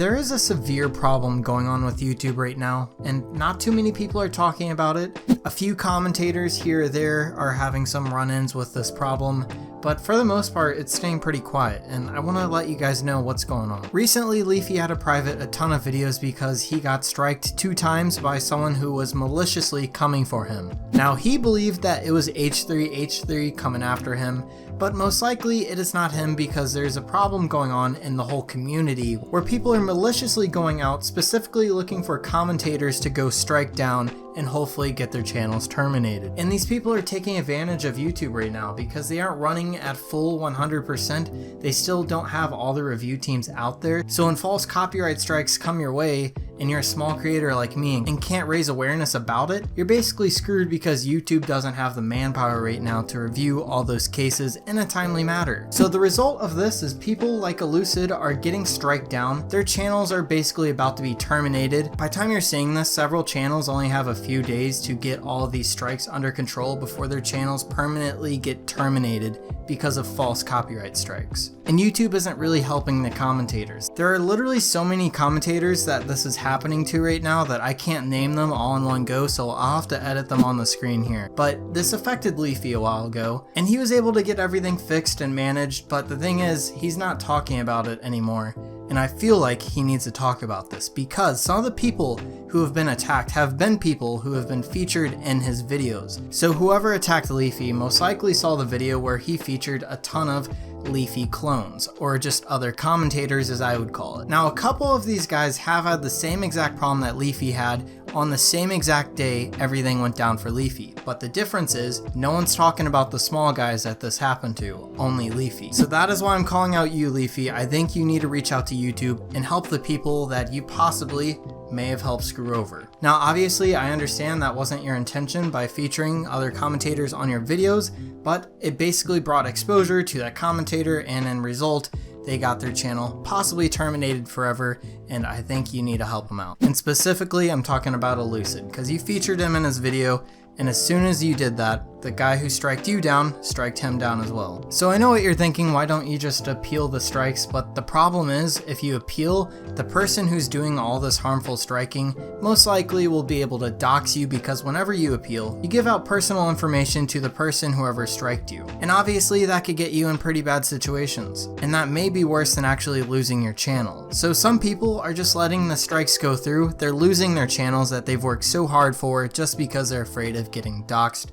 There is a severe problem going on with YouTube right now, and not too many people are talking about it. A few commentators here or there are having some run-ins with this problem, but for the most part it's staying pretty quiet, and I want to let you guys know what's going on. Recently, Leafy had to private a ton of videos because he got striked 2 times by someone who was maliciously coming for him. Now, he believed that it was H3 coming after him, but most likely it is not him because there's a problem going on in the whole community where people are maliciously going out specifically looking for commentators to go strike down and hopefully get their channels terminated. And these people are taking advantage of YouTube right now because they aren't running at full 100%. They still don't have all the review teams out there. So when false copyright strikes come your way and you're a small creator like me and can't raise awareness about it, you're basically screwed because YouTube doesn't have the manpower right now to review all those cases in a timely manner. So the result of this is people like Allucid are getting strike down. Their channels are basically about to be terminated. By the time you're seeing this, several channels only have a few days to get all of these strikes under control before their channels permanently get terminated because of false copyright strikes. And YouTube isn't really helping the commentators. There are literally so many commentators that this is happening to right now that I can't name them all in one go, so I'll have to edit them on the screen here. But this affected Leafy a while ago, and he was able to get everything fixed and managed, but the thing is, he's not talking about it anymore. And I feel like he needs to talk about this because some of the people who have been attacked have been people who have been featured in his videos. So whoever attacked Leafy most likely saw the video where he featured a ton of Leafy clones, or just other commentators as I would call it. Now, a couple of these guys have had the same exact problem that Leafy had on the same exact day everything went down for Leafy, but the difference is no one's talking about the small guys that this happened to, only Leafy. So that is why I'm calling out you, Leafy. I think you need to reach out to YouTube and help the people that you possibly may have helped screw over. Now, obviously, I understand that wasn't your intention by featuring other commentators on your videos, but it basically brought exposure to that commentator, and in result, they got their channel possibly terminated forever, and I think you need to help them out. And specifically, I'm talking about Allucid, because you featured him in his video, and as soon as you did that, the guy who striked you down, striked him down as well. So I know what you're thinking, why don't you just appeal the strikes? But the problem is, if you appeal, the person who's doing all this harmful striking most likely will be able to dox you, because whenever you appeal, you give out personal information to the person whoever striked you. And obviously that could get you in pretty bad situations. And that may be worse than actually losing your channel. So some people are just letting the strikes go through. They're losing their channels that they've worked so hard for just because they're afraid of getting doxed.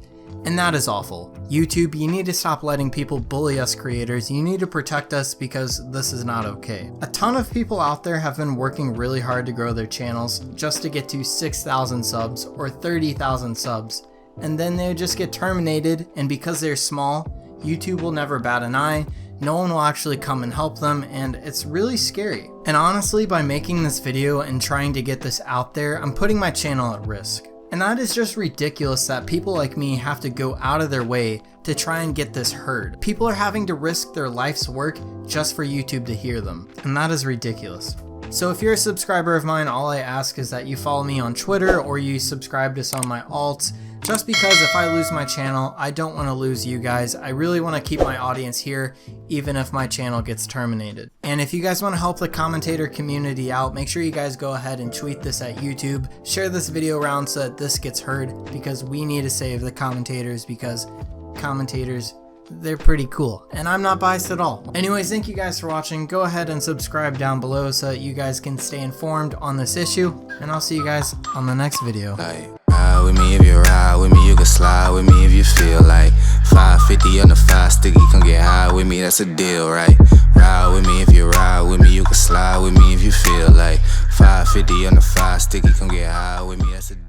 And that is awful. YouTube, you need to stop letting people bully us creators. You need to protect us because this is not okay. A ton of people out there have been working really hard to grow their channels just to get to 6,000 subs or 30,000 subs. And then they just get terminated, and because they're small, YouTube will never bat an eye. No one will actually come and help them, and it's really scary. And honestly, by making this video and trying to get this out there, I'm putting my channel at risk. And that is just ridiculous that people like me have to go out of their way to try and get this heard. People are having to risk their life's work just for YouTube to hear them, and that is ridiculous. So if you're a subscriber of mine, all I ask is that you follow me on Twitter or you subscribe to some of my alts, just because if I lose my channel, I don't want to lose you guys. I really want to keep my audience here, even if my channel gets terminated. And if you guys want to help the commentator community out, make sure you guys go ahead and tweet this at YouTube. Share this video around so that this gets heard, because we need to save the commentators, because commentators, they're pretty cool, and I'm not biased at all. Anyways, thank you guys for watching. Go ahead and subscribe down below so that you guys can stay informed on this issue, and I'll see you guys on the next video. Ride with me if you ride with me, you can slide with me if you feel like 550 on the 5 sticky, come get high with me, that's a deal, right? Ride with me if you ride with me, you can slide with me if you feel like 550 on the 5 sticky, come get high with me, that's a deal.